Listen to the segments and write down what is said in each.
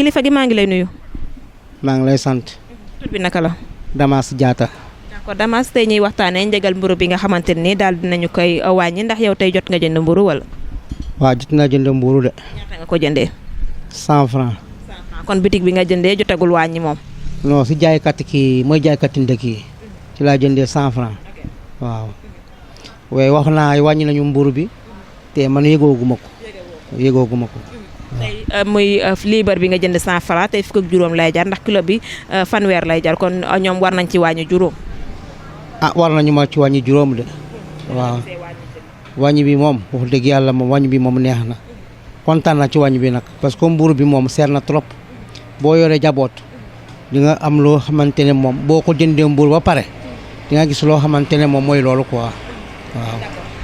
kilifa gi maa ngi lay nuyu. maa ngi lay sant. tur bi naka la. Damas Diatta. d'accord Damas tey ñuy waxtaanee njëgal mburu bi nga xamante ni daal dinañu koy wàññi ndax yow tey jot nga jënd mburu wala. waaw jot naa jënd mburu de. ñaata nga ko jëndee. 100 francs. 100 francs kon bitig bi nga jëndee jotagul wàññi moom. non si jaaykat kii mooy jaaykat ndëkk yi ci laa jëndee 100 francs waaw. waaye wax naa wàññi nañu mburu bi te man yëgooguma ko. tey muy liibar bi nga jënd 100 francs tey fukk ak juróom lay jar ndax kilo bi fanweer lay jar kon ñoom war nañ ci wàññi juróom. ah war nañu ma ci wàññi juróom de waaw. wàññi bi moom wax dëgg yàlla moom wàññi bi moom neex na kontaan na ci wàññi bi nag parce que mburu bi moom seer na trop boo yoree jaboot di nga am loo xamante ne moom boo ko jëndee mburu ba pare di nga gis loo xamante ne moom mooy loolu quoi waaw.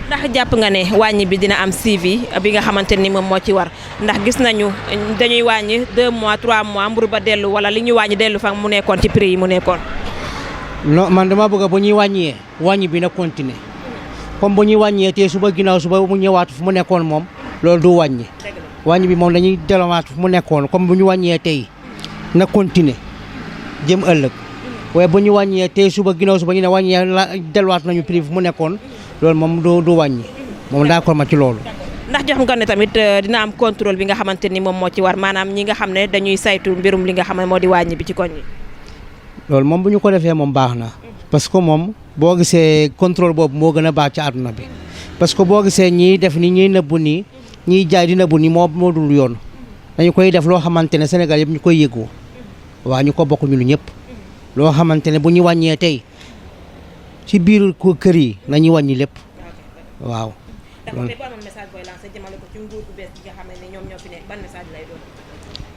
ndax jàpp nga ne wàññi bi dina am suivi bi nga xamante ni moom moo ci war ndax gis nañu dañuy wàññi 2 mois 3 mois mburu ba dellu wala li ñuy wàññi dellu fa mu nekkoon ci prix yi mu nekkoon. non man dama bëgg bu ñuy wàññee wàññi bi na continuer comme bu ñuy wàññee te suba ginnaaw suba mu ñëwaat fu mu nekkoon moom loolu du wàññi wàññi bi moom dañuy delluwaat fu mu nekkoon comme bu ñu wàññee tey na continuer jëm ëllëg waaye bu ñu wàññee tey suba ginnaaw suba ñu ne wàññee la delluwaat nañu prix fu mu nekkoon loolu moom du wàññi moom d'accord ma ci loolu. ndax jox nga ne tamit dina am contrôle bi nga xamante ni moom moo ci war maanaam ñi nga xam ne dañuy saytu mbirum li nga xam ne moo di wàññi bi ci koñ yi. loolu moom bu ñu ko defee moom baax na parce que moom boo gisee contrôle boobu moo gën a baax ci àdduna bi parce que boo gisee ñiy def ni ñiy nëbbu nii ñiy jaay di nëbbu nii moo dul yoon dañu koy def loo xamante ne Sénégal yëpp ñu koy yëgoo waaw ñu ko bokk ñu ñëpp loo xamante ne bu ñu wàññee tey ci biir kër yi nañu wàññi lépp waaw.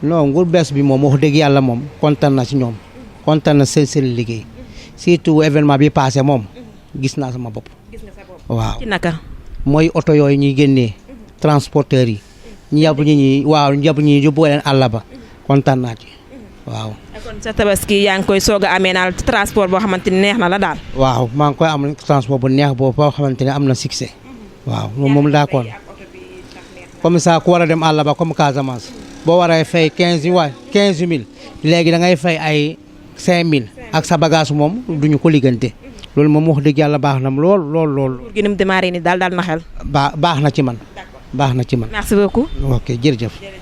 non nguur bees bi moom wax dëgg yàlla moom kontaan na ci ñoom kontaan na seen liggéey surtout événement bi passé moom gis naa sama bopp. waaw ci naka. mooy oto yooyu ñuy génnee transporteurs yi ñu yàbb ñi waaw ñu yàbb ñi yóbbu leen àll ba kontaan naa ci waaw. kon sa tabaski yaa ngi koy soog a amee naal transport boo xamante ni neex na la daal. waaw maa ngi koy am transport bu neex boo xamante ne am na succès waaw moom d'accord comme ça ku war a dem àll ba comme Casamance boo waree fay 15000 léegi da ngay fay ay 5000 ak sa bagage moom duñu ko liggante loolu moom wax dëgg yàlla baax na lool. pour gi ni mu démarré ni daal na xel. baax na ci man. baax na ci man. merci beaucoup. ok jërëjëf.